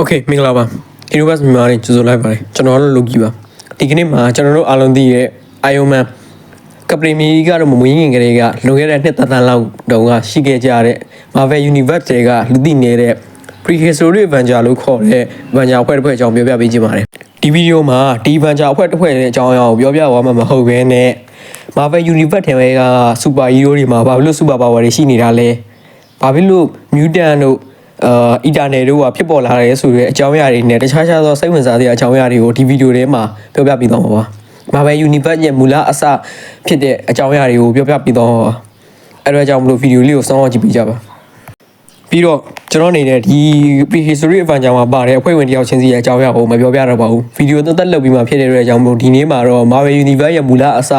Okay မင်္ဂလာပါ Universe မြန်မာနဲ့ကြိုဆိုလိုက်ပါတယ်ကျွန်တော်တို့လူကြီးပါဒီကနေ့မှာကျွန်တော်တို့အားလုံးသိရဲ့ Iron Man ကပရီမီကတော့မမွေးငင်ကလေးကလွန်ခဲ့တဲ့နှစ်သက်လောက်တုန်းကရှိခဲ့ကြတဲ့ Marvel Universe တွေကလူသိနေတဲ့ Prehistory Avenger လို့ခေါ်တဲ့ Avenger အဖွဲ့တစ်ဖွဲ့အကြောင်းပြောပြပေးချင်ပါတယ်ဒီဗီဒီယိုမှာဒီ Avenger အဖွဲ့တစ်ဖွဲ့ရဲ့အကြောင်းအရာကိုပြောပြသွားမှာမဟုတ်ဘဲနဲ့ Marvel Universe ထဲက Super Hero တွေမှာဘာလို့ Super Power တွေရှိနေတာလဲဘာဖြစ်လို့ Mutant တို့အီတာနယ်တို့ကဖြစ်ပေါ်လာတယ်ဆိုတဲ့အကြောင်းအရာတွေနဲ့တခြားသောစိတ်ဝင်စားတဲ့အကြောင်းအရာတွေကိုဒီဗီဒီယိုထဲမှာပြောပြပေးသွားမှာပါ။ Marvel Universe ရဲ့မူလအစဖြစ်တဲ့အကြောင်းအရာတွေကိုပြောပြပေးသွားမှာပါ။အဲ့ဒါကြောင့်မလို့ဗီဒီယိုလေးကိုစောင့်ကြည့်ပေးကြပါ။ပြီးတော့ကျွန်တော်အနေနဲ့ဒီ Prehistory Avenger မှာပါတဲ့အဖွဲ့ဝင်တယောက်ချင်းစီရဲ့အကြောင်းအရာကိုမပြောပြတော့ပါဘူး။ဗီဒီယိုသက်လုပ်ပြီးမှဖြစ်တဲ့အကြောင်းမလို့ဒီနေ့မှာတော့ Marvel Universe ရဲ့မူလအစ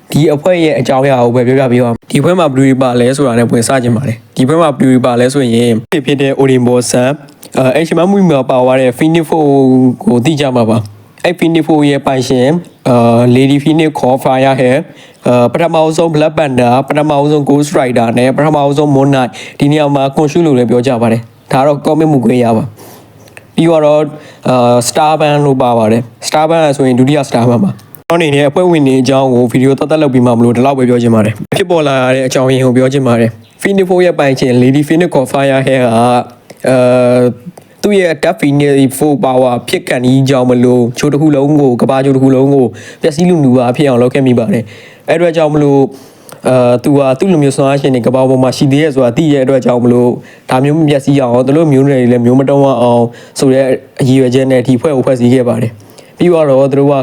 ဒီအဖွဲ့ရဲ့အကြောင်းအရာကိုပဲပြောပြပေးပါဒီဘက်မှာဘလူးပါလဲဆိုတာနဲ့ဝင်စကြင်ပါတယ်ဒီဘက်မှာဘလူးပါလဲဆိုရင်ဖြစ်တဲ့ Olimbo Sun အဲ့ဒီမှာမှုမှာပါသွားတဲ့ Phoenix ကိုသိကြမှာပါအဲ့ Phoenix ရဲ့ပိုင်ရှင်Lady Phoenix ခေါ် Fire ဟဲ့ပထမဆုံး Black Panther ပထမဆုံး Ghost Rider နဲ့ပထမဆုံး Moon Knight ဒီနေရာမှာ Khonshu လို့လည်းပြောကြပါတယ်ဒါတော့ comic မှုခွင့်ရပါပြီးတော့Star Band လို့ပါပါတယ် Star Band ဆိုရင်ဒုတိယ Star Band ပါကျွန်တော်အနေနဲ့အဖွဲ့ဝင်တွေအကြောင်းကိုဗီဒီယိုသက်လုပ်ပြီးမှမလို့ဒီလောက်ပဲပြောချင်ပါတယ်ဖြစ်ပေါ်လာတဲ့အကြောင်းရင်းကိုပြောချင်ပါတယ် Phoenix ရဲ့ပိုင်ရှင် Lady Phoenix ခေါ် Fire Hair ကသူ့ရဲ့ Dark Phoenix 4 power ဖြစ်ကန်ကြီးကြောင်းမလို့ချိုးတစ်ခုလုံးကိုကဘာချိုးတစ်ခုလုံးကိုပျက်စီးလူလူပါဖြစ်အောင်လုပ်ခဲ့မိပါတယ်အဲ့အတွက်ကြောင့်မလို့သူကသူ့လူမျိုးဆွမ်းအားရှင်တွေကဘာပေါ်မှာရှိသေးရဲ့ဆိုတာသိရဲ့အတွက်ကြောင့်မလို့ဒါမျိုးမပျက်စီးအောင်သူတို့မျိုးနွယ်တွေလည်းမျိုးမတုံးအောင်ဆိုတဲ့အရည်ရွယ်ချက်နဲ့ဒီဖွဲ့ကိုဖွဲ့စည်းခဲ့ပါတယ်ပြီးတော့သူတို့က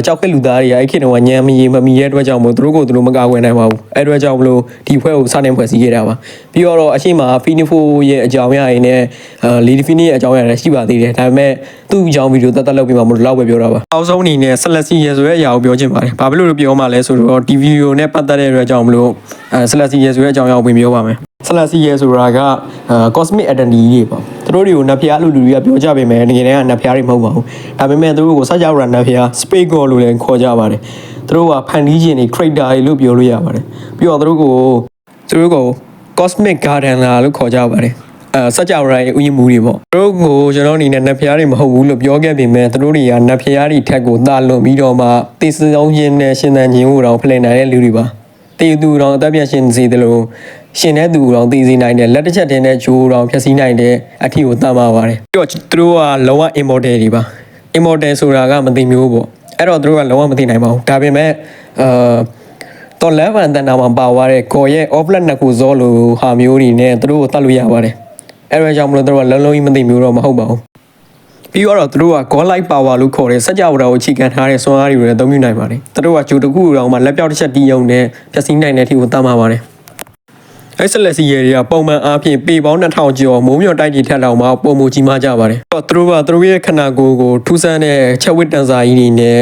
ကြောက်ခက်လူသားတွေအဲ့ခေတ်တုန်းကညံမရီမမီရဲ့အတွက်ကြောင့်မို့သူတို့ကိုသူတို့မကာကွယ်နိုင်ပါဘူးအဲ့အတွက်ကြောင့်မလို့ဒီဖွဲ့ကိုစတင်ဖွဲ့စည်းခဲ့တာပါပြီးတော့အရှိမ Phoenix ရဲ့အကြောင်းအရာတွေနဲ့Lady Phoenixရဲ့အကြောင်းအရာတွေရှိပါသေးတယ်ဒါပေမဲ့သူ့အကြောင်းဗီဒီယိုသက်လုပ်ပြီးမှမလို့လောက်ပဲပြောတာပါအောက်ဆုံးအနေနဲ့ဆက်လက်စီရဲဆိုတဲ့အရာကိုပြောချင်ပါတယ်ဘာဖြစ်လို့ပြောမှလဲဆိုတော့ဒီဗီဒီယိုနဲ့ပတ်သက်တဲ့အတွက်ကြောင့်မလို့ဆက်လက်စီရဲဆိုတဲ့အကြောင်းအရာကိုပြောပါမယ်ဆက်လက်စီရဲဆိုတာကcosmic identity တွေပေါ့သူတို့တွေကိုနတ်ဖျားလူလူတွေကပြောကြပေမဲ့တကယ်တမ်းကနတ်ဖျားတွေမဟုတ်ပါဘူးဒါပေမဲ့သူတို့ကိုစကြဝဠာနတ်ဖျား space god လို့လည်းခေါ်ကြပါတယ်သူတို့ကဖန်တီးခြင်းတွေ creator တွေလို့ပြောလို့ရပါတယ်ပြီးတော့သူတို့ကို cosmic garden လာလို့ခေါ်ကြပါတယ်စကြဝဠာရဲ့ဥယျာဉ်မှုတွေပေါ့သူတို့ကိုကျွန်တော်အနေနဲ့နတ်ဖျားတွေမဟုတ်ဘူးလို့ပြောခဲ့ပေမဲ့သူတို့တွေကနတ်ဖျားတွေထက်ကိုတာလွန်ပြီးတော့မှသိစအောင်ခြင်းနဲ့ရှင်သန်ခြင်းကိုတော့ဖလှယ်နိုင်တဲ့လူတွေပါတည်သူတော်အသက်ပြည့်ရှင်စေတယ်လို့ရှင်တဲ့သူတော်သိစေနိုင်တယ်လက်တစ်ချက်တည်းနဲ့ဂျိုးတော်ဖြည့်ဆည်းနိုင်တဲ့အထီကိုတတ်ပါပါတယ်ပြီးတော့သူတို့ကလောက immortal တွေပါ immortal ဆိုတာကမသိမျိုးပေါ့အဲ့တော့သူတို့ကလောကမသိနိုင်ပါဘူးဒါပေမဲ့တော်လဗန်တန်တာမှာပါသွားတဲ့ကိုရဲ့ offlet နှစ်ခုစောလိုဟာမျိုးတွေနဲ့သူတို့ကိုတတ်လို့ရပါတယ်အဲ့ဒါကြောင့်မလို့သူတို့ကလုံးလုံးကြီးမသိမျိုးတော့မဟုတ်ပါဘူးပြီးတော့သူတို့က god like power လို့ခေါ်တဲ့စကြဝဠာကိုအခြေခံထားတဲ့စွမ်းအားတွေကိုလည်းသုံးပြနိုင်ပါတယ်သူတို့ကဂျိုတခုတောင်မှလက်ပြောက်တစ်ချက်တီးရုံနဲ့ဖြည့်ဆည်းနိုင်တဲ့အထီကိုတတ်ပါပါတယ်အဲ့ဆက်လက်စီရဲတွေကပုံမှန်အားဖြင့်ပေပေါင်း2000ကျော်မိုးမြော်တိုက်ကြီးထက်လောက်မှပုံမူကြီးမားကြပါတယ်။သူတို့ရဲ့ခန္ဓာကိုယ်ကိုထူးဆန်းတဲ့ချက်ဝစ်တန်စာကြီးတွေနဲ့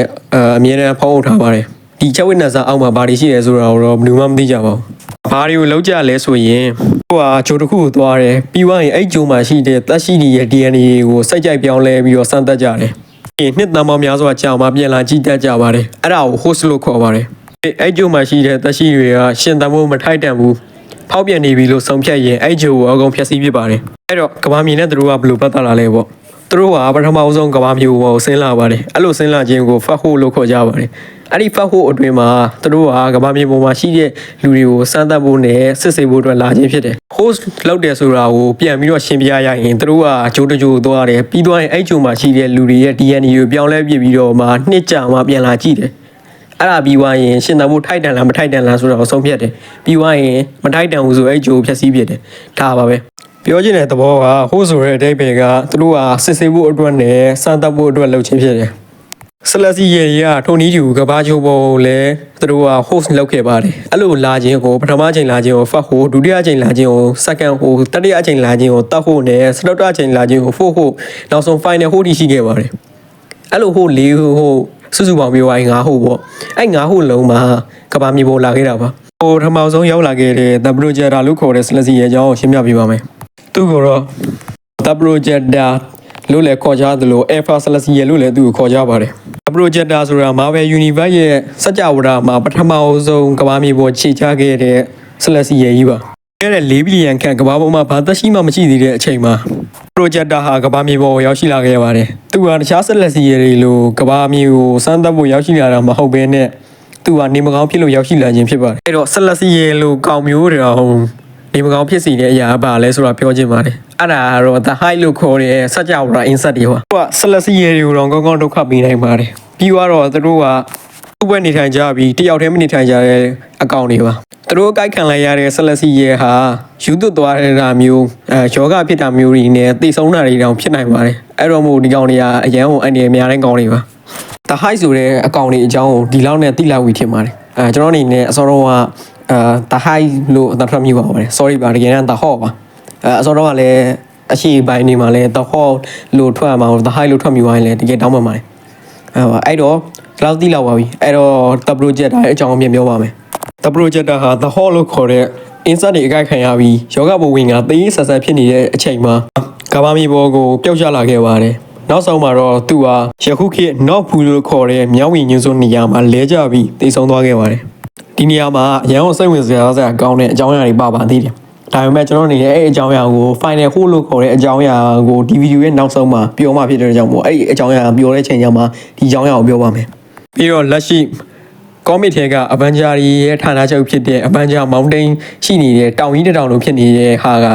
အမြဲတမ်းဖောက်ထုတ်ထားပါတယ်။ဒီချက်ဝစ်တန်စာအောက်မှာဘာတွေရှိလဲဆိုတာတော့ဘယ်သူမှမသိကြပါဘူး။ဘာတွေကိုလောက်ကြလဲဆိုရင်ဟိုကဂျိုတစ်ခုကိုသွားတယ်ပြီးသွားရင်အဲ့ဂျိုမှာရှိတဲ့သက်ရှိတွေရဲ့ DNA ကိုစိတ်ကြိုက်ပြောင်းလဲပြီးတော့စမ်းသပ်ကြတယ်။နှစ်တန်ပေါင်းများစွာကြာမှပြန်လာကြည့်တတ်ကြပါတယ်။အဲ့ဒါကို host လို့ခေါ်ပါတယ်။အဲ့ဂျိုမှာရှိတဲ့သက်ရှိတွေကရှင်သန်ဖို့မထိုက်တန်ဘူး။ဖောက်ပြန်နေပြီလို့ဆုံးဖြတ်ရင်အဲ့ဂျိုကိုအကုန်ဖျက်ဆီးပြပါတယ်အဲ့တော့ကဘာမြေနဲ့သူတို့ကဘယ်လိုပတ်သက်လာလဲပေါ့သူတို့ကပထမဆုံးကဘာမြေကိုဆင်းလာပါတယ်အဲ့လိုဆင်းလာခြင်းကိုဖတ်ဟိုလို့ခေါ်ကြပါတယ်အဲ့ဒီဖတ်ဟိုအတွင်းမှာသူတို့ကကဘာမြေပေါ်မှာရှိတဲ့လူတွေကိုစမ်းသပ်ဖို့နဲ့စစ်ဆေးဖို့အတွက်လာခြင်းဖြစ်တယ် host လောက်တယ်ဆိုတာကိုပြန်ပြီးတော့ရှင်းပြရရင်သူတို့ကဂျိုးတဂျိုသွားတယ်ပြီးသွားရင်အဲ့ဂျိုမှာရှိတဲ့လူတွေရဲ့ DNA ကိုပြောင်းလဲပြပြီးတော့မှနှစ်ကြာမှပြန်လာကြည့်တယ်အဲ့ဒါပြီးသွားရင်ရှင်သန်ဖို့ထိုက်တန်လားမထိုက်တန်လားဆိုတာကိုဆုံးဖြတ်တယ်ပြီးသွားရင်မထိုက်တန်ဘူးဆိုအဲ့ဂျိုးဖြတ်စည်းပြတယ်ဒါပါပဲပြောချင်တဲ့သဘောကဟိုးဆိုတဲ့အဓိပ္ပာယ်ကသူတို့ကစစ်ဆေးဖို့အတွက်နဲ့စမ်းသပ်ဖို့အတွက်လုပ်ခြင်းဖြစ်တယ်ဆလစီရဲ့ကထိုနီးတူကဘာချိုပေါ်လဲသူတို့က host လုပ်ခဲ့ပါတယ်အဲ့လိုလာခြင်းကိုပထမချိန်လာခြင်းကို fuck ဟိုဒုတိယချိန်လာခြင်းကို second ဟိုတတိယချိန်လာခြင်းကိုတတ်ဖို့နဲ့စတုတ္တချိန်လာခြင်းကို four ဟိုနောက်ဆုံး final ဟိုတီရှိခဲ့ပါတယ်အဲ့လိုဟိုလေးဟိုစုစုပေါင်းပြောရရင်9ဟုတ်ပေါ့အဲ့9ဟုတ်လုံးမှာကဘာမြေပေါ်လာခဲ့တာပါဟိုထမောင်ဆုံးရောက်လာခဲ့တဲ့ The Projector လို့ခေါ်တဲ့ဆလစီရဲ့အကြောင်းကိုရှင်းပြပေးပါမယ်သူကတော့ The Projector လို့လည်းခေါ်ကြသလို Alpha Celestia လို့လည်းသူ့ကိုခေါ်ကြပါတယ် The Projector ဆိုတာ Marvel Universe ရဲ့စကြဝဠာမှာပထမဆုံးကဘာမြေပေါ်ခြေချခဲ့တဲ့ Celestia ကြီးပါ ဲတဲ့4ဘီလီယံခန့်ကမ္ဘာပေါ်မှာဘာသက်ရှိမှမရှိသေးတဲ့အချိန်မှာ projector ဟာကမ္ဘာမြေပေါ်ကိုရောက်ရှိလာခဲ့ပါတယ်။သူဟာတခြားဆက်လက်စီရည်တွေလိုကမ္ဘာမြေကိုစမ်းသပ်ဖို့ရောက်ရှိလာတာမဟုတ်ဘဲနဲ့သူဟာနေမကောင်းဖြစ်လို့ရောက်ရှိလာခြင်းဖြစ်ပါတယ်။အဲ့တော့ဆက်လက်စီရည်လိုကောင်မျိုးတွေတော့နေမကောင်းဖြစ်စီတဲ့အရာပါလဲဆိုတာပြောချင်ပါတယ်။အဲ့ဒါကတော့ the high လို့ခေါ်တဲ့စကြဝဠာ insect တွေဟော။သူကဆက်လက်စီရည်တွေကိုတော့ကောင်းကောင်းဒုက္ခပေးနိုင်ပါတယ်။ပြီးတော့သူတို့ကဥပနေထိုင်ကြပြီးတယောက်တည်းမနေထိုင်ကြတဲ့အကောင့်တွေပါသူတို့ကိုက်ခံလိုက်ရတဲ့ဆက်လက်စီရဲဟာယူသွတ်သွားတဲ့မျိုးယောဂဖြစ်တာမျိုးတွေနဲ့သိဆုံးတာတွေတောင်ဖြစ်နိုင်ပါတယ်အဲ့တော့မို့ဒီကောင်တွေကအရန်ကိုအန်ဒီများတဲ့ကောင်တွေပါ The High ဆိုတဲ့အကောင့်တွေအကြောင်းကိုဒီလောက်နဲ့သိလောက်ပြီးထင်ပါတယ်ကျွန်တော်အနေနဲ့အစောတော့ကThe High လို့အသတ်ထွက်မိပါပါတယ် sorry ပါတကယ်တမ်း The Hawk ပါအစောတော့ကလည်းအရှိပိုင်းနေမှာလဲ The Hawk လို့ထွက်မှာ The High လို့ထွက်မိသွားရင်လည်းတကယ်တောင်းပန်ပါတယ်အဲ့တော့လောက်သိလောက်ပါပြီအဲ့တော့ The Projector အကြောင်းပြန်ပြောပါမယ် The Projector ဟာ The Hawk လို့ခေါ်တဲ့ insect တွေအကိုက်ခံရပြီးယောဂဘဝင်ကသေးဆက်ဆက်ဖြစ်နေတဲ့အချိန်မှာကမ္ဘာမြေပေါ်ကိုပျောက်ကျလာခဲ့ပါတယ်နောက်ဆုံးမှာတော့သူဟာယခုခေတ် Not Food လို့ခေါ်တဲ့မြောင်းဝီညွန်းစုနေရာမှာလဲကျပြီးသေဆုံးသွားခဲ့ပါတယ်ဒီနေရာမှာအရန်ကိုစိတ်ဝင်စားစရာကောင်းတဲ့အကြောင်းအရာတွေပါသေးတယ်ဒါပေမဲ့ကျွန်တော်အနေနဲ့အဲ့အကြောင်းအရာကို Final Hole လို့ခေါ်တဲ့အကြောင်းအရာကိုဒီဗီဒီယိုရဲ့နောက်ဆုံးမှာပြောမှဖြစ်တဲ့ကြောင့်မို့အဲ့ဒီအကြောင်းအရာပြောတဲ့ချိန်ကျမှဒီအကြောင်းအရာကိုပြောပါမယ်ပြီးတော့လက်ရှိကောမစ်ထဲက Avenger ရဲ့ဌာနချုပ်ဖြစ်တဲ့ Avenger Mountain ရှိနေတဲ့တောင်ကြီးတစ်တောင်လိုဖြစ်နေတဲ့ဟာက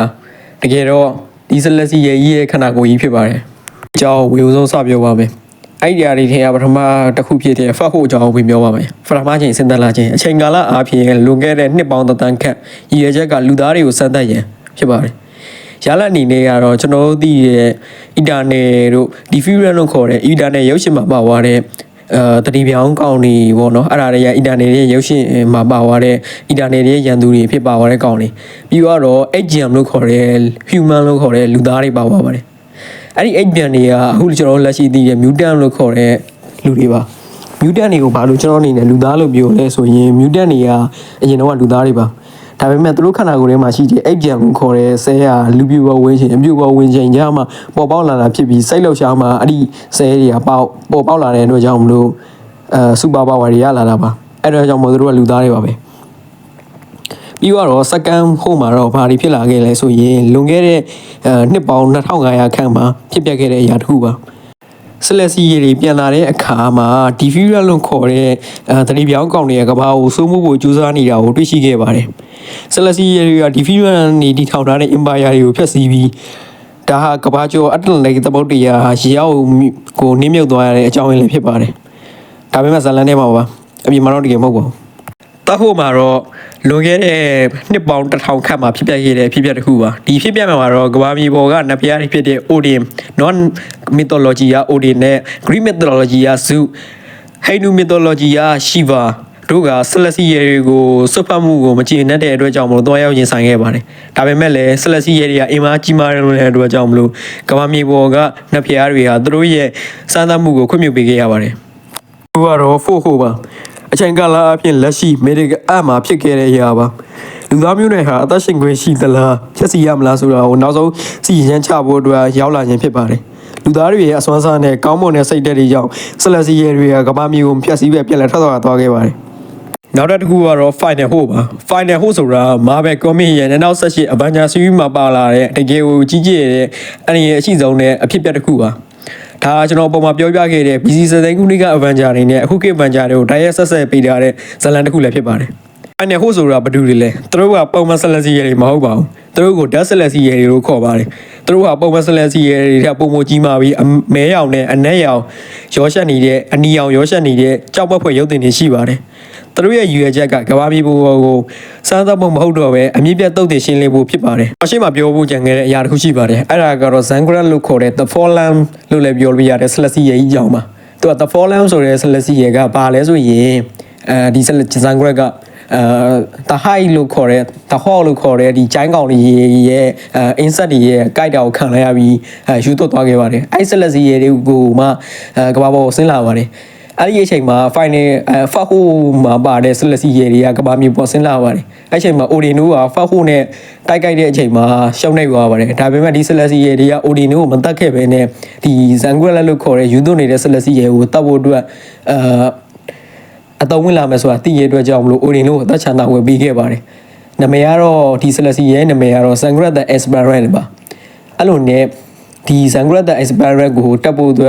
တကယ်တော့ဒီဆက်လက်စီရဲ့ခန္ဓာကိုယ်ကြီးဖြစ်ပါတယ်အကြောင်းဝေဆုံးစပြောပါမယ်အဲ့ဒီအရာတွေထဲကပထမတစ်ခုဖြစ်တဲ့ Fat Hole အကြောင်းကိုပြောပါမယ်ပထမချိန်စဉ်းစားလာခြင်းအချိန်ကာလအားဖြင့်လွန်ခဲ့တဲ့နှစ်ပေါင်းသန်းခန့်ရည်ရွယ်ချက်ကလူသားတွေကိုစမ်းသပ်ရန်ဖြစ်ပါတယ်ရလအနေနဲ့ကတော့ကျွန်တော်တို့သိတဲ့အင်တာနက်တို့ diffusion လို့ခေါ်တဲ့အင်တာနက်ရုပ်ရှင်မှာပါသွားတဲ့တတိပြောင်းကောင်းနေပေါ့နော်အဲ့ဒါတွေကအင်တာနက်ရဲ့ရုပ်ရှင်မှာပါသွားတဲ့အင်တာနက်ရဲ့ရန်သူတွေဖြစ်ပါသွားတဲ့ကောင်းနေပြီးတော့ HGM လို့ခေါ်တဲ့ human လို့ခေါ်တဲ့လူသားတွေပါသွားပါတယ်အဲ့ဒီ HGM တွေကအခုကျွန်တော်လက်ရှိသိတဲ့ mutant လို့ခေါ်တဲ့လူတွေပါ mutant တွေကိုဘာလို့ကျွန်တော်အနေနဲ့လူသားလို့ပြောလဲဆိုရင် mutant တွေကအရင်တော့လူသားတွေပါဒါပေမဲ့သူတို့ခန္ဓာကိုယ်ထဲမှာရှိတဲ့ HGM ကိုခေါ်တဲ့ဆဲဟာလူပြူဘဝင်ခြင်းအပြူဘဝင်ခြင်းညမှာပေါ်ပေါက်လာတာဖြစ်ပြီးစိတ်လှုပ်ရှားမှာအဲ့ဒီဆဲတွေကပေါ်ပေါက်လာတဲ့အတွက်ကြောင့်မလို့စူပါပါဝါတွေရလာတာပါအဲ့တော့ကြောင့်မို့သူတို့ကလူသားတွေပါပဲပြီးတော့စကန်ဟိုမှာတော့ဘာတွေဖြစ်လာခဲ့လဲဆိုရင်လွန်ခဲ့တဲ့နှစ်ပေါင်း2500ခန့်မှာဖြစ်ပျက်ခဲ့တဲ့အရာတစ်ခုပါဆက်လက်စီရည်ပြန်လာတဲ့အခါမှာ diffuser လို့ခေါ်တဲ့တတိပြောင်းကောင်တွေကကဘာကိုစိုးမိုးဖို့ကြိုးစားနေတာကိုတွေ့ရှိခဲ့ပါတယ်ဆက်လက်စီရည်က diffuser နေတည်ထောင်ထားတဲ့ empire တွေကိုဖျက်ဆီးပြီးဒါဟာကဘာကျော် Atlantic သမုဒ္ဒရာရေအောက်ကိုနင်းမြုပ်သွားရတဲ့အကြောင်းရင်းလည်းဖြစ်ပါတယ်ဒါပေမဲ့ဇာလန်ထဲမှာပါအပြင်မှာတော့တကယ်မဟုတ်ပါဘူးတဟိုမှာတော့လွန်ခဲ့တဲ့နှစ်ပေါင်း1000ခန့်မှာဖြစ်ပျက်ခဲ့တဲ့ဖြစ်ပျက်တစ်ခုပါဒီဖြစ်ပျက်မှာတော့ကဘာမြေပေါ်ကနတ်ဘုရားတွေဖြစ်တဲ့ Odin non mythology က Odin နဲ့ Greek mythology က Zeus Hindu mythology က Shiva တို့ကဆက်လက်စီရဲတွေကိုစွတ်ဖတ်မှုကိုမကျေနပ်တဲ့အတွက်ကြောင့်မလို့တွားရောက်ရင်ဆိုင်ခဲ့ပါတယ်ဒါပေမဲ့လည်းဆက်လက်စီရဲတွေကအင်မာကြီးမားတဲ့အတွက်ကြောင့်မလို့ကဘာမြေပေါ်ကနတ်ဘုရားတွေဟာသူတို့ရဲ့စမ်းသပ်မှုကိုခွင့်ပြုပေးခဲ့ရပါတယ်သူကတော့ ဖို့ဟိုပါအချိန်ကာလအပြင်လက်ရှိမေဒီကအမှာဖြစ်ခဲ့တဲ့အရာပါလူသားမျိုးနွယ်ဟာအသက်ရှင်ခွင့်ရှိသလားဖြစ်စီရမလားဆိုတာကိုနောက်ဆုံးစီရင်ချဖို့အတွက်ရောက်လာခြင်းဖြစ်ပါတယ်လူသားတွေရဲ့အစွမ်းစားနဲ့ကောင်းမွန်တဲ့စိတ်ဓာတ်တွေကြောင့်ဆက်လက်စီရဲတွေကကမ္ဘာမြေကိုဖျက်ဆီးပဲပြန်လည်ထွက်သွားခဲ့ပါတယ်နောက်တစ်ခုကတော့ Final Hole ပါ Final Hole ဆိုတာ Marvel Comics ရဲ့နောက်ဆက်ရှိ Avenger Series မှာပါလာတဲ့တကယ်ကိုကြီးကျယ်တဲ့အရင်အရှိဆုံးနဲ့အဖြစ်ပြက်တစ်ခုပါဒါကျွန်တော်ပုံမှာပြောပြခဲ့တဲ့ BC စတဲ့ခုနှစ်က Avenger တွေနဲ့အခုခေတ် Avenger တွေကိုတိုက်ရိုက်ဆက်ဆက်ပေးထားတဲ့ဇာတ်လမ်းတစ်ခုလည်းဖြစ်ပါတယ်။ Final Hole ဆိုတာဘာတူတွေလဲသူတို့ကပုံမှန်ဆက်လက်စီရတွေမဟုတ်ပါဘူးသူတို့ကို Death ဆက်လက်စီရတွေလို့ခေါ်ပါတယ်သူတို့ကပုံမှန်ဆက်လက်စီရတွေထက်ပုံမကြီးမာပြီးမဲရောင်နဲ့အနက်ရောင်ရောရှက်နေတဲ့အနီရောင်ရောရှက်နေတဲ့ကြောက်ပွက်ဖွယ်ရုပ်သင်တွေရှိပါတယ်သူတို့ရဲ့ရည်ရွယ်ချက်ကကဘာမြေပေါ်ကိုစမ်းသပ်ဖို့မဟုတ်တော့ပဲအမြင့်ပြတ်တုတ်တင်ရှင်းလင်းဖို့ဖြစ်ပါတယ်။အရှိမပြောဖို့ကြံခဲ့တဲ့အရာတစ်ခုရှိပါတယ်။အဲ့ဒါကတော့ Zangrat လို့ခေါ်တဲ့ The Fallen လို့လည်းပြောလို့ရတဲ့ Celestia ရဲ့အကြောင်းပါ။သူက The Fallen ဆိုတဲ့ Celestia ကဘာလဲဆိုရင်ဒီ Zangrat ကThe High လို့ခေါ်တဲ့ The Hawk လို့ခေါ်တဲ့ဒီကျိုင်းကောင်တွေရဲ့insect တွေရဲ့ကြိုက်တာကိုခံလိုက်ရပြီးယူသွတ်သွားခဲ့ပါတယ်။အဲ့ Celestia တွေကိုမှကဘာပေါ်ဆင်းလာပါတယ်။အဲ့ဒီအချိန်မှာ final Faho မှာပါတဲ့ Celestia တွေကကဘာမြေပေါ်ဆင်းလာပါတယ်အဲ့အချိန်မှာ Odin တို့က Faho နဲ့တိုက်ခိုက်တဲ့အချိန်မှာရှောက်နေသွားပါတယ်ဒါပေမဲ့ဒီ Celestia တွေက Odin တို့ကိုမတတ်ခဲ့ပဲနဲ့ဒီ Zangrat လို့ခေါ်တဲ့ယူသွတ်နေတဲ့ Celestia ကိုတတ်ဖို့အတွက်အတော်ဝင်လာမယ်ဆိုတာသိရတဲ့အတွက်ကြောင့်မလို့ Odin တို့ကိုတတ်ချန်တာဝယ်ပေးခဲ့ပါတယ် နာမည်ကတော့ဒီ Celestia ရဲ့နာမည်ကတော့ Sangrat the Aspirant ပါအဲ့လိုနဲ့ဒီ Sangrat the Aspirant ကိုတက်ဖို့အတွက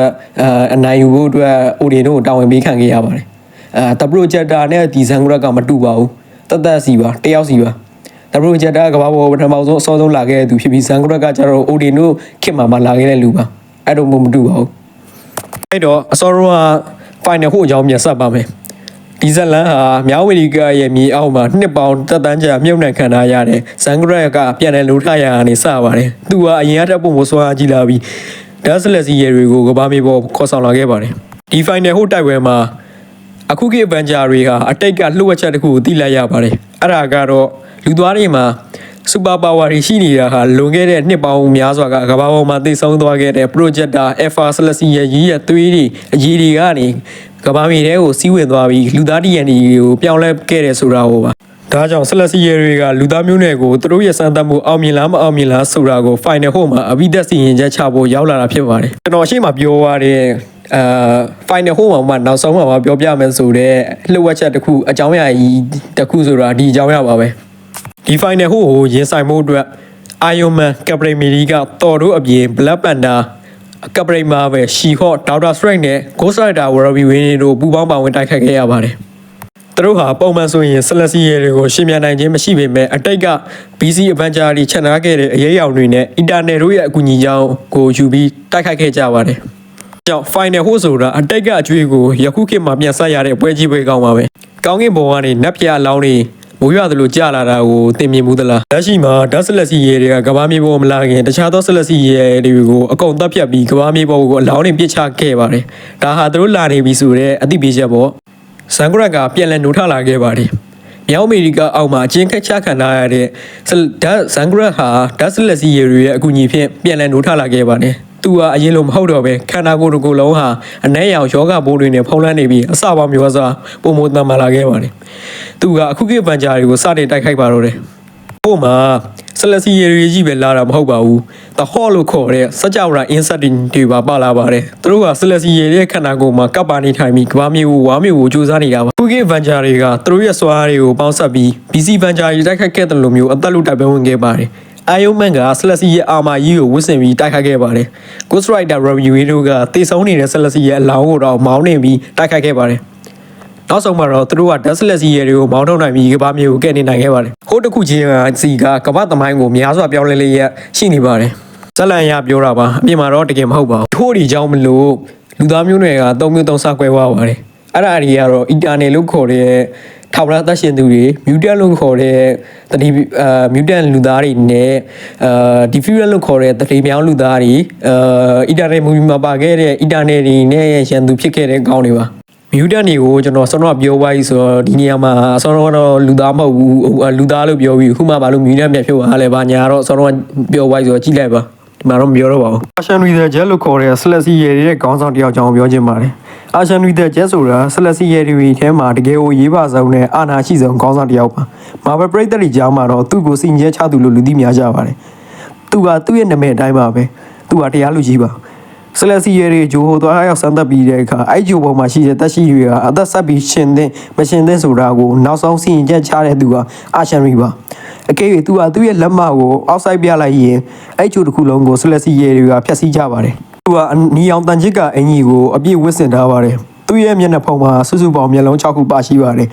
်အနိုင်ယူဖို့အတွက် Odin တို့တာဝန်ပေးခံခဲ့ရပါတယ်တပရိုဂျက်တာနဲ့ဒီ Sangrat ကမတူပါဘူးတသက်စီပါတယောက်စီပါတပရိုဂျက်တာကဘာပေါ်ပထမဆုံးအစောဆုံးလာခဲ့တဲ့သူဖြစ်ပြီး Sangrat ကကျတော့ Odin တို့ခင်မှာလာခဲ့တဲ့လူပါအဲ့တော့မတူပါဘူးအဲ့တော့အစောဆုံးက final ဟိုအကြောင်းပြန်ဆက်ပါမယ်ဒီဇလန်ဟာမြောက်အမေရိကရဲ့မြေအောက်မှာနှစ်ပေါင်းတက်တန်းကြာမြုပ်နှံခံထားရတဲ့ဇန်ဂရက်ကပြန်လည်လှုပ်ထရကနေစပါတယ်သူကအရင်ကတက်ဖို့မစွမ်းကြီးလာပြီးဒတ်စလက်စီရဲတွေကိုကဘာမေပေါ်ခေါ်ဆောင်လာခဲ့ပါတယ်ဒီ final ဟိုတိုက်ပွဲမှာအခုခေတ်ဗန်ဂျာတွေဟာအတိတ်ကလှုပ်ဝက်ချက်တစ်ခုကိုသိလိုက်ရပါတယ်အဲ့ဒါကတော့လူသွားတွေမှာစူပါပါဝါတွေရှိနေတာဟာလွန်ခဲ့တဲ့နှစ်ပေါင်းများစွာကကမ္ဘာပေါ်မှာသိဆုံးသွားခဲ့တဲ့ projector alpha celestia ရဲ့ကြီးရဲ့သွေးတွေအကြီးတွေကနေကမ္ဘာမြေထဲကိုစီးဝင်သွားပြီးလူသားတည်ရန်တွေကိုပြောင်းလဲခဲ့တယ်ဆိုတာကိုပါဒါကြောင့် celestia တွေကလူသားမျိုးနွယ်ကိုသူတို့ရဲ့စမ်းသပ်မှုအောင်မြင်လားမအောင်မြင်လားဆိုတာကို final ဟိုမှာအဘိဓာတ်စီရင်ချက်ချဖို့ရောက်လာတာဖြစ်ပါတယ်ကျွန်တော်အရှိမပြောရတဲ့final ဟိုမှာနောက်ဆုံးမှာပြောပြမယ်ဆိုတော့လှုပ်ဝက်ချက်တစ်ခုအကြောင်းအရာကြီးတစ်ခုဆိုတာဒီအကြောင်းအရာပါပဲဒီ final ဟိုကိုရင်ဆိုင်မှုအတွက် Iron Man Captain America တော်တို့အပြင် Black Panther ကပရိမာပဲရှီဟော့ဒေါက်တာစထရိတ်နဲ့ Ghost Rider Wolverine ဝင်းတို့ပူးပေါင်းပါဝင်တိုက်ခိုက်ခဲ့ရပါတယ်။သူတို့ဟာပုံမှန်ဆိုရင် Celestia တွေကိုရှင်းပြနိုင်ခြင်းမရှိပေမဲ့အတိတ်က BC Avenger တွေချက်နာခဲ့တဲ့အရေးအယောင်တွေနဲ့ Eternal တို့ရဲ့အကူအညီကြောင့်ကိုယူပြီးတိုက်ခိုက်ခဲ့ကြပါတယ်။ကြောင့် Final ဟိုဆိုတာအတိတ်ကအကျွေးကိုယခုခေတ်မှာပြန်ဆက်ရတဲ့ပွဲကြီးပွဲကောင်းပါပဲ။ကောင်းကင်ဘုံကနေနတ်ဖျားအလောင်းတွေမိုးရွာသလိုကြာလာတာကိုသင်မြင်မှုသလားလက်ရှိမှာဓာတ်ဆက်လက်စီရဲတွေကကဘာမြေပေါ်မလာခင်တခြားသောဆက်လက်စီရဲတွေကိုအကုန်တပ်ဖြတ်ပြီးကဘာမြေပေါ်ကိုအလောင်းတွေပြစ်ချခဲ့ပါတယ်ဒါဟာသူတို့လာနေပြီဆိုတဲ့အသိပေးချက်ပေါ့ဇန်ဂရက်ကပြန်လည်နှုတ်ထလာခဲ့ပါတယ်မြောက်အမေရိကအောက်မှာအချင်းခက်ချခံထားရတဲ့ဓာတ်ဇန်ဂရက်ဟာဓာတ်ဆက်လက်စီရဲတွေရဲ့အကူအညီဖြင့်ပြန်လည်နှုတ်ထလာခဲ့ပါတယ်သူကအရင်လိုမဟုတ်တော့ပဲခန္ဓာကိုယ်တစ်ခုလုံးဟာအနက်ရောင်ယောဂဘိုးတွေနဲ့ဖုံးလွှမ်းနေပြီးအစပေါင်းမျိုးစွာပုံမတမ်းမာလာခဲ့ပါတယ်သူကအခုခေတ်ဗန်ဂျာတွေကိုစတင်တိုက်ခိုက်ပါတော့တယ်ဟိုမှာဆလက်စီရီကြီးပဲလာတာမဟုတ်ပါဘူးThe Hall လို့ခေါ်တဲ့စကြဝဠာ insect တွေပါလာပါတယ်သူတို့ကဆလက်စီရီရဲ့ခန္ဓာကိုယ်မှာကပ်ပါနေထိုင်ပြီးကဘာမျိုးကိုဝါမျိုးကိုစူးစမ်းနေတာပါအခုခေတ်ဗန်ဂျာတွေကသူတို့ရဲ့စွာအားတွေကိုပေါင်းစပ်ပြီး BC ဗန်ဂျာတွေတိုက်ခိုက်ခဲ့တဲ့လိုမျိုးအသက်လူတိုက်ပွဲဝင်ခဲ့ပါတယ်Iron Man က Celestia ရဲ့အာမာကြီးကိုဝစ်ဆင်ပြီးတိုက်ခိုက်ခဲ့ပါတယ်။ Ghost Rider Wolverine တို့ကတေဆုံးနေတဲ့ Celestia ရဲ့အလောင်းကိုတော့မောင်းနေပြီးတိုက်ခိုက်ခဲ့ပါတယ်။နောက်ဆုံးမှာတော့သူတို့က Celestia တွေကိုမောင်းထုတ်နိုင်ပြီးကဘာမျိုးကိုကဲနေနိုင်ခဲ့ပါတယ်။ဟိုတစ်ခုချင်းကစီကကဘာသမိုင်းကိုများစွာပြောင်းလဲလေးရရှိနေပါတယ်။ဇလန်ရပြောတာပါအပြင်မှာတော့တကယ်မဟုတ်ပါဘူး။ထို့ဒီကြောင့်မလို့လူသားမျိုးနွယ်က၃မျိုး၃စားကွဲသွားပါတယ်။အဲ့ဒါအရာကတော့ Eternal လို့ခေါ်တဲ့ထောက်ရသက်ရှင်သူတွေ mutant လို့ခေါ်တဲ့တတိmutant လူသားတွေနဲ့different လို့ခေါ်တဲ့တတိမြောင်းလူသားတွေEternal movie မှာပါခဲ့တဲ့ Eternal တွေနဲ့ရန်သူဖြစ်ခဲ့တဲ့ကောင်းတွေပါ mutant တွေကိုကျွန်တော်ဆောင်းတော့ပြောပါပြီဆိုတော့ဒီနေရာမှာဆောင်းတော့လူသားမဟုတ်ဘူးလူသားလို့ပြောပြီးခုမှဘာလို့ mutant ပြန်ဖြစ်သွားလဲဘာညာတော့ဆောင်းတော့ပြောပါပြီဆိုတော့ကြည့်လိုက်ပါဒီမှာတော့မပြောတော့ပါဘူး Ashen with the Jet လို့ခေါ်တဲ့ Celestia ရဲ့ခေါင်းဆောင်တယောက်ကြောင့်ပြောချင်ပါတယ်Ashen with the Jet ဆိုတာ Celestia တွေထဲမှာတကယ်ကိုရေးပါဆုံးနဲ့အာဏာရှိဆုံးခေါင်းဆောင်တယောက်ပါ Marvel ပရိသတ်တွေကြားမှာတော့သူ့ကိုစီရင်ချသူလို့လူသိများကြပါတယ်သူကသူ့ရဲ့နာမည်အတိုင်းပါပဲသူကတရားလူကြီးပါCelestia တွေဂျိုဟိုသွားရောက်စမ်းသပ်ပြီးတဲ့အခါအဲ့ဂျိုပေါ်မှာရှိတဲ့တက်ရှိတွေကအသက်ဆက်ပြီးရှင်တဲ့မရှင်တဲ့ဆိုတာကိုနောက်ဆုံးစီရင်ချက်ချတဲ့သူက Ashen ပါအကယ်၍သူကသူ့ရဲ့လက်မကိုအောက်ဆိုင်ပြလိုက်ရင်အဲ့ဂျိုတစ်ခုလုံးကို Celestia တွေကဖျက်ဆီးကြပါတယ်သူကနီအောင်တန်ချစ်ကအင်ကြီးကိုအပြည့်ဝစ်ဆင်ထားပါတယ်သူ့ရဲ့မျက်နှာဖုံးမှာစုစုပေါင်းမျက်လုံး6ခုပါရှိပါတယ်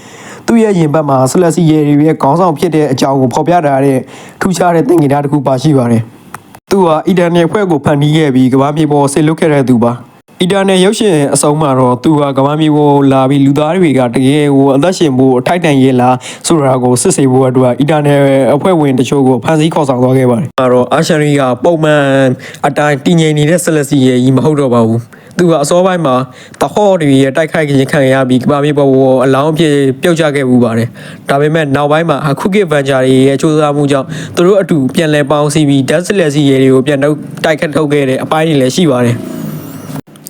သူ့ရဲ့ရင်ဘတ်မှာ Celestia တွေရဲ့ခေါင်းဆောင်ဖြစ်တဲ့အကြောင်းကိုဖော်ပြထားတဲ့ထူးခြားတဲ့သင်္ကေတတစ်ခုပါရှိပါတယ်သူက Eternal ဖွဲ့ကိုဖန်တီးခဲ့ပြီးကမ္ဘာမြေပေါ်ဆေလွတ်ခဲ့တဲ့သူပါEternal ရုပ်ရှင်အဆုံးမှာတော့သူကကမ္ဘာမြေပေါ်လာပြီးလူသားတွေကတကယ်ကိုအသက်ရှင်ဖို့အထိုက်တန်ရဲလားဆိုတာကိုစစ်ဆေးဖို့အတွက် Eternal အဖွဲ့ဝင်တချို့ကိုဖမ်းဆီးခေါ်ဆောင်သွားခဲ့ပါတယ်။အဲတော့ Ashen ကပုံမှန်အတိုင်းတည်ငြိမ်နေတဲ့ Celestia ကြီးမဟုတ်တော့ပါဘူး။သူကအစောပိုင်းမှာတဟော့တွေရဲ့တိုက်ခိုက်ခြင်းခံရပြီးကမ္ဘာမြေပေါ်ကိုအလောင်းအဖြစ်ပြုတ်ကျခဲ့မှုပါတယ်။ဒါပေမဲ့နောက်ပိုင်းမှာအခုခေတ် Avenger တွေရဲ့စူးစမ်းမှုကြောင့်သူတို့အတူပြန်လည်ပေါင်းစည်းပြီး Death Celestia တွေကိုပြန်တိုက်ခတ်ထုတ်ခဲ့တဲ့အပိုင်းတွေလည်းရှိပါတယ်။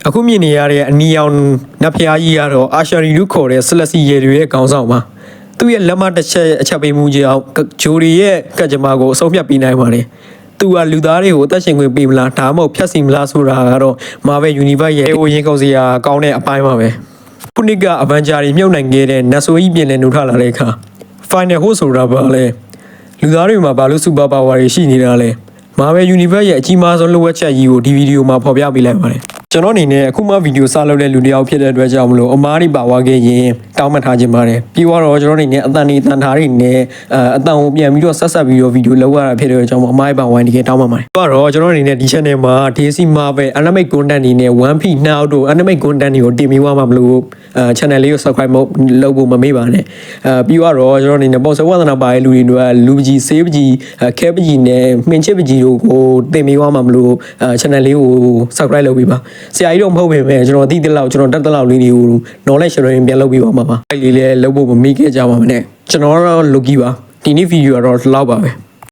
အခုမြင်နေရတဲ့အနီရောင်နတ်ဖျားကြီးကတော့ Ashen လို့ခေါ်တဲ့ Celestia တွေရဲ့ခေါင်းဆောင်ပါသူ့ရဲ့လက်မတစ်ချက်အချက်ပေးမှုကြောင့်ဂျိုရီရဲ့ကကြမ္မာကိုအဆုံးဖြတ်ပေးနိုင်ပါတယ်သူကလူသားတွေကိုအသက်ရှင်ခွင့်ပေးမလားဒါမှမဟုတ်ဖျက်ဆီးမလားဆိုတာကတော့ Marvel Universe ရဲ့ဟိုရင်ကုန်စရာကောင်းတဲ့အပိုင်းပါပဲခုနှစ်က Avenger တွေမြုပ်နိုင်ခဲ့တဲ့နတ်ဆိုကြီးပြင်လည်နှုတ်ထလာတဲ့အခါ Final ဟိုဆိုတာပါလေ လူသားတွေမှာဘာလို့ super power တွေရှိနေတာလဲ Marvel Universe ရဲ့အကြီးမားဆုံးလိုအပ်ချက်ကြီးကိုဒီဗီဒီယိုမှာဖော်ပြပေးလိုက်ပါတယ်ကျွန်တော်အနေနဲ့အခုမှဗီဒီယိုစလုပ်တဲ့လူတစ်ယောက်ဖြစ်တဲ့အတွက်ကြောင့်မလို့အမားတွေပါဝါခဲ့ရင်တောင်းပန်ထားခြင်းပါတယ်ပြီးတော့ကျွန်တော်အနေနဲ့အတန်နေတန်ထားတွေနဲ့အတန်ကိုပြန်ပြီးတော့ဆက်ပြီးတော့ဗီဒီယိုလောက်ရတာဖြစ်တဲ့အတွက်ကြောင့်အမားတွေပါဝိုင်းတကယ်တောင်းပန်ပါတယ်ပြီးတော့ကျွန်တော်အနေနဲ့ဒီ channel မှာ DC Marvel Animate Content တွေနဲ့ One Piece Naruto Animate Content တွေကိုတင်ပေးသွားမှာမလို့ channel လေးကို subscribe လုပ်ဖို့မမေ့ပါနဲ့ပြီးတော့ကျွန်တော်အနေနဲ့ပေါ့စဝါသနာပါတဲ့လူတွေတို့လူပကြီးဆေးပကြီးခဲပကြီးနဲ့မှင်ချစ်ပကြီးတို့ကိုတင်ပေးသွားမှာမလို့ channel လေးကို subscribe လုပ်ပေးပါဆရာကြီးတော့မဟုတ်ပေမဲ့ကျွန်တော်သိတဲ့လောက်ကျွန်တော်တတ်တဲ့လောက်လေးတွေကို knowledge sharing ပြန်လုပ်ပေးပါမှာပါအဲ့လေးလည်းလုပ်ဖို့မမေ့ခဲ့ကြပါမနဲ့ကျွန်တော်တော့ Loki ပါဒီနေ့ဗီဒီယိုကတော့လောက်ပါပဲ